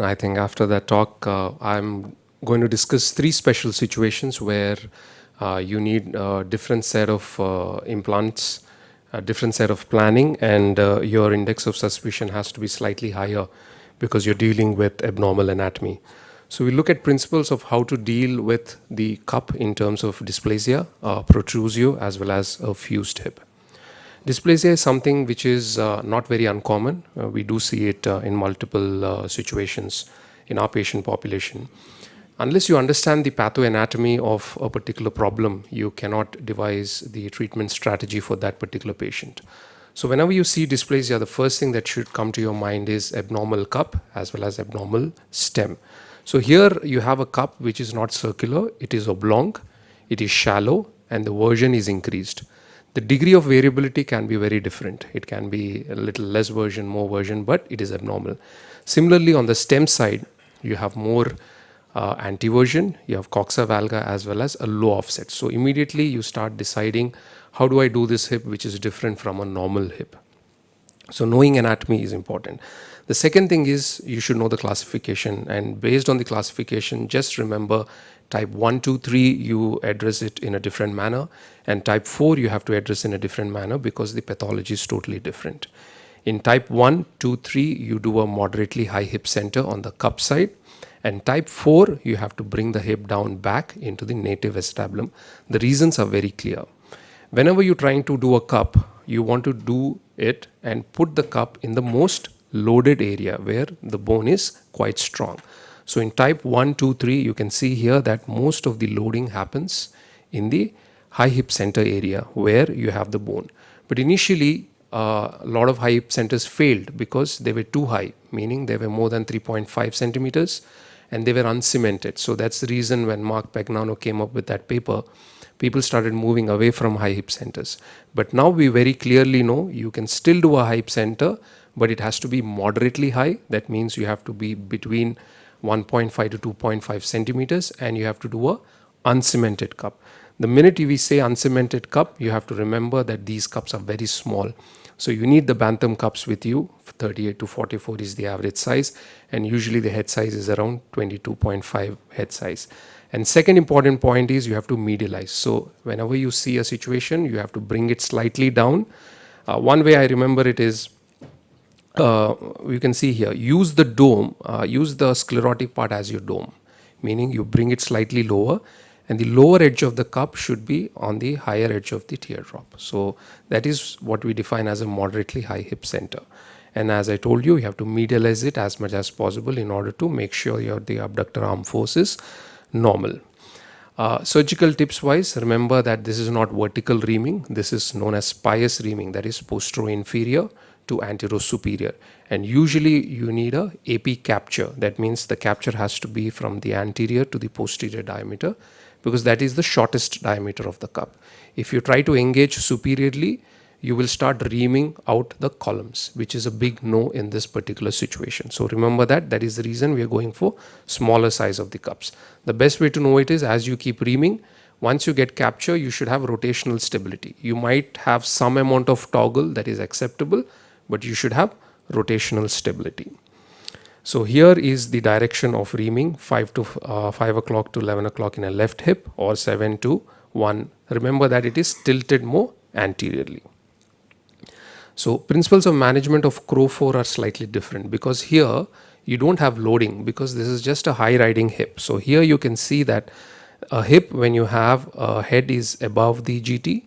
I think after that talk, I'm going to discuss three special situations where you need a different set of implants, a different set of planning, and your index of suspicion has to be slightly higher because you're dealing with abnormal anatomy. So we look at principles of how to deal with the cup in terms of dysplasia, protrusio, as well as a fused hip. Dysplasia is something which is not very uncommon. We do see it in multiple situations in our patient population. Unless you understand the pathoanatomy of a particular problem, you cannot devise the treatment strategy for that particular patient. So whenever you see dysplasia, the first thing that should come to your mind is abnormal cup as well as abnormal stem. So here you have a cup which is not circular, it is oblong, it is shallow, and the version is increased. The degree of variability can be very different. It can be a little less version, more version, but it is abnormal. Similarly, on the stem side, you have more anteversion, you have coxa valga as well as a low offset. So immediately you start deciding, how do I do this hip which is different from a normal hip? So knowing anatomy is important. The second thing is you should know the classification, and based on the classification, just remember type 1, 2, 3 you address it in a different manner, and type 4 you have to address in a different manner because the pathology is totally different. In type 1, 2, 3 you do a moderately high hip center on the cup side, and type 4 you have to bring the hip down back into the native acetabulum. The reasons are very clear. Whenever you're trying to do a cup, you want to do it and put the cup in the most loaded area where the bone is quite strong. So in type 1, 2, 3, you can see here that most of the loading happens in the high hip center area where you have the bone. But initially, a lot of high hip centers failed because they were too high, meaning they were more than 3.5 centimeters and they were uncemented. So that's the reason when Mark Pagnano came up with that paper, people started moving away from high hip centers. But now we very clearly know you can still do a high hip center, but it has to be moderately high. That means you have to be between 1.5 to 2.5 centimeters and you have to do a uncemented cup. The minute we say uncemented cup, you have to remember that these cups are very small. So you need the Bantam cups with you. 38 to 44 is the average size, and usually the head size is around 22.5 head size. And second important point is you have to medialize. So whenever you see a situation, you have to bring it slightly down. One way I remember it is, you can see here, use the dome, use the sclerotic part as your dome, meaning you bring it slightly lower, and the lower edge of the cup should be on the higher edge of the teardrop. So that is what we define as a moderately high hip center. And as I told you, you have to medialize it as much as possible in order to make sure the abductor arm force is normal. Surgical tips wise, remember that this is not vertical reaming. This is known as pious reaming, that is postero-inferior to antero-superior. And usually you need a AP capture. That means the capture has to be from the anterior to the posterior diameter, because that is the shortest diameter of the cup. If you try to engage superiorly, you will start reaming out the columns, which is a big no in this particular situation. So remember that is the reason we are going for smaller size of the cups. The best way to know it is, as you keep reaming, once you get capture, you should have rotational stability. You might have some amount of toggle that is acceptable, but you should have rotational stability. So here is the direction of reaming: 5 o'clock to 11 o'clock in a left hip, or 7 to 1. Remember that it is tilted more anteriorly. So principles of management of Crow 4 are slightly different, because here you don't have loading, because this is just a high riding hip. So here you can see that a hip, when you have a head is above the GT,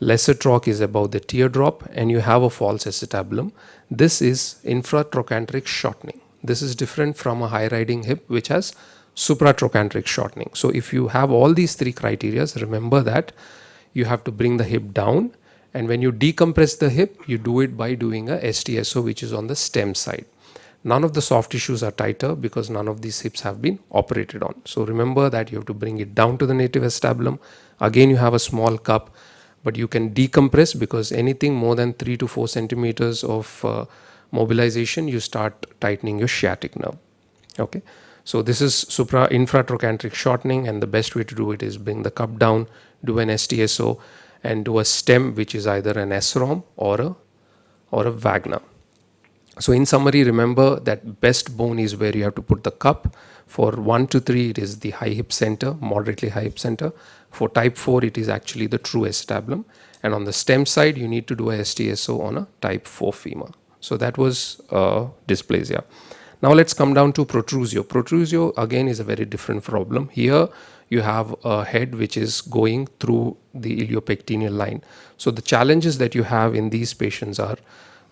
lesser troch is above the teardrop, and you have a false acetabulum, this is infratrochanteric shortening. This is different from a high riding hip which has supratrochanteric shortening. So if you have all these three criteria, remember that you have to bring the hip down, and when you decompress the hip, you do it by doing a STSO, which is on the stem side. None of the soft tissues are tighter because none of these hips have been operated on. So remember that you have to bring it down to the native acetabulum. Again, you have a small cup, but you can decompress, because anything more than 3 to 4 centimeters of mobilization, you start tightening your sciatic nerve. Okay, so this is infratrochanteric shortening, and the best way to do it is bring the cup down, do an STSO, and do a stem which is either an SROM or a Wagner. So in summary, remember that best bone is where you have to put the cup. For 1 to 3, it is the high hip center, moderately high hip center. For type 4, it is actually the true acetabulum. And on the stem side, you need to do a STSO on a type 4 femur. So that was dysplasia. Now let's come down to protrusio. Protrusio again is a very different problem. Here you have a head which is going through the iliopectineal line. So the challenges that you have in these patients are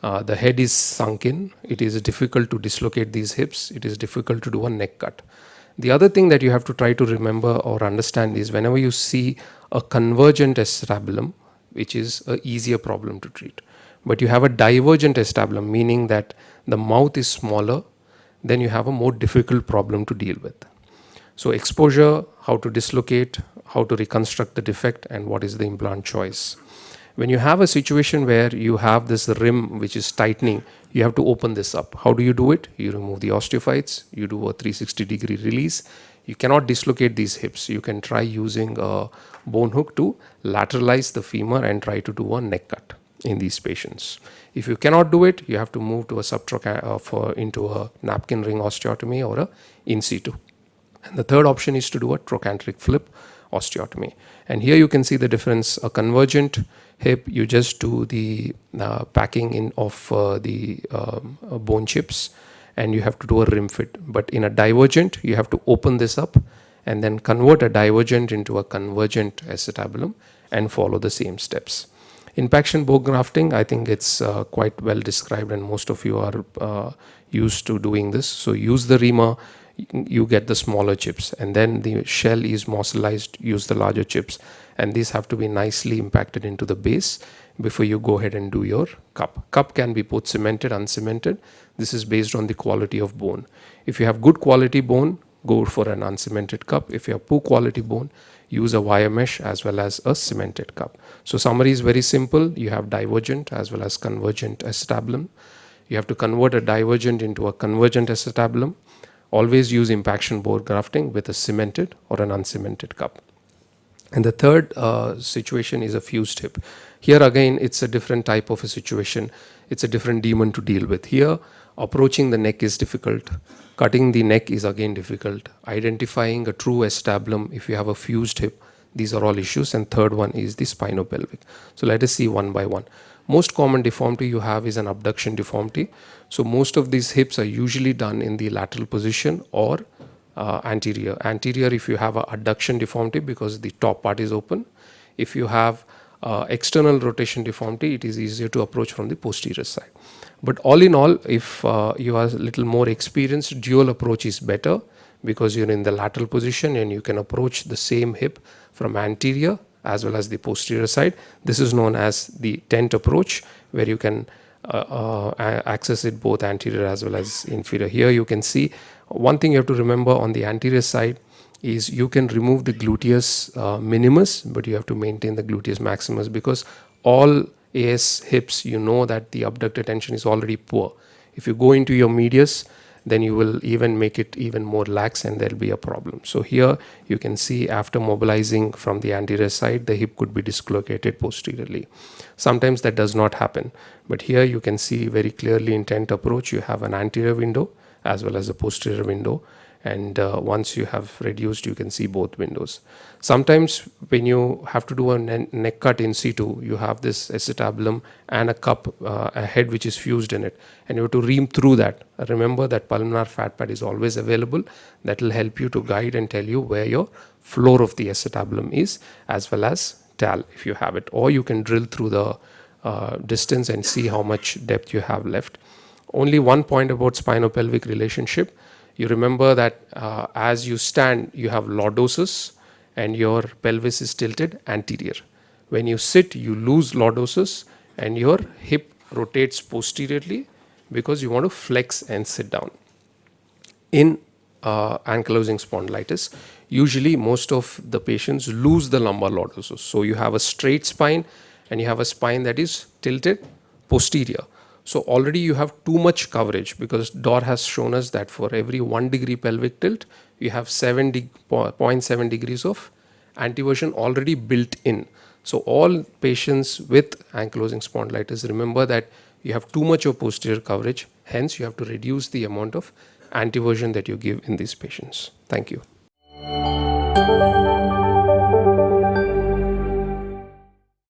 the head is sunken. It is difficult to dislocate these hips. It is difficult to do a neck cut. The other thing that you have to try to remember or understand is whenever you see a convergent acetabulum, which is an easier problem to treat, but you have a divergent acetabulum, meaning that the mouth is smaller, then you have a more difficult problem to deal with. So exposure, how to dislocate, how to reconstruct the defect, and what is the implant choice. When you have a situation where you have this rim which is tightening, you have to open this up. How do you do it? You remove the osteophytes, you do a 360-degree release. You cannot dislocate these hips. You can try using a bone hook to lateralize the femur and try to do a neck cut in these patients. If you cannot do it, you have to move to a into a napkin ring osteotomy or a in situ. And the third option is to do a trochanteric flip osteotomy. And here you can see the difference. A convergent hip, you just do the packing in of the bone chips, and you have to do a rim fit. But in a divergent, you have to open this up and then convert a divergent into a convergent acetabulum and follow the same steps. Impaction bone grafting, I think it's quite well described, and most of you are used to doing this. So use the reamer, you get the smaller chips, and then the shell is mosselized, use the larger chips, and these have to be nicely impacted into the base before you go ahead and do your cup. Cup can be both cemented, uncemented. This is based on the quality of bone. If you have good quality bone, go for an uncemented cup. If you have poor quality bone, use a wire mesh as well as a cemented cup. So summary is very simple. You have divergent as well as convergent acetabulum. You have to convert a divergent into a convergent acetabulum. Always use impaction bone grafting with a cemented or an uncemented cup. And the third situation is a fused hip. Here again, it's a different type of a situation. It's a different demon to deal with. Here, approaching the neck is difficult. Cutting the neck is again difficult. Identifying a true acetabulum if you have a fused hip, these are all issues. And third one is the spinopelvic. So let us see one by one. Most common deformity you have is an abduction deformity. So most of these hips are usually done in the lateral position or anterior. Anterior if you have a adduction deformity because the top part is open. If you have external rotation deformity, it is easier to approach from the posterior side. But all in all, if you are a little more experienced, dual approach is better because you're in the lateral position and you can approach the same hip from anterior as well as the posterior side. This is known as the tent approach, where you can access it both anterior as well as inferior. Here you can see one thing you have to remember on the anterior side is you can remove the gluteus minimus, but you have to maintain the gluteus maximus because all AS hips, you know that the abductor tension is already poor. If you go into your medius, then you will even make it even more lax and there'll be a problem. So here you can see after mobilizing from the anterior side, the hip could be dislocated posteriorly. Sometimes that does not happen, but here you can see very clearly in tent approach, you have an anterior window as well as a posterior window. And once you have reduced, you can see both windows. Sometimes when you have to do a neck cut in situ, you have this acetabulum and a cup, a head which is fused in it, and you have to ream through that. Remember that pulmonar fat pad is always available. That will help you to guide and tell you where your floor of the acetabulum is, as well as TAL if you have it. Or you can drill through the distance and see how much depth you have left. Only one point about spinopelvic relationship. You remember that as you stand, you have lordosis and your pelvis is tilted anterior. When you sit, you lose lordosis and your hip rotates posteriorly because you want to flex and sit down. In ankylosing spondylitis, usually most of the patients lose the lumbar lordosis. So you have a straight spine and you have a spine that is tilted posterior. So already you have too much coverage because DOR has shown us that for every 1 degree pelvic tilt, you have 0.7 degrees of anteversion already built in. So all patients with ankylosing spondylitis, remember that you have too much of posterior coverage. Hence, you have to reduce the amount of anteversion that you give in these patients. Thank you.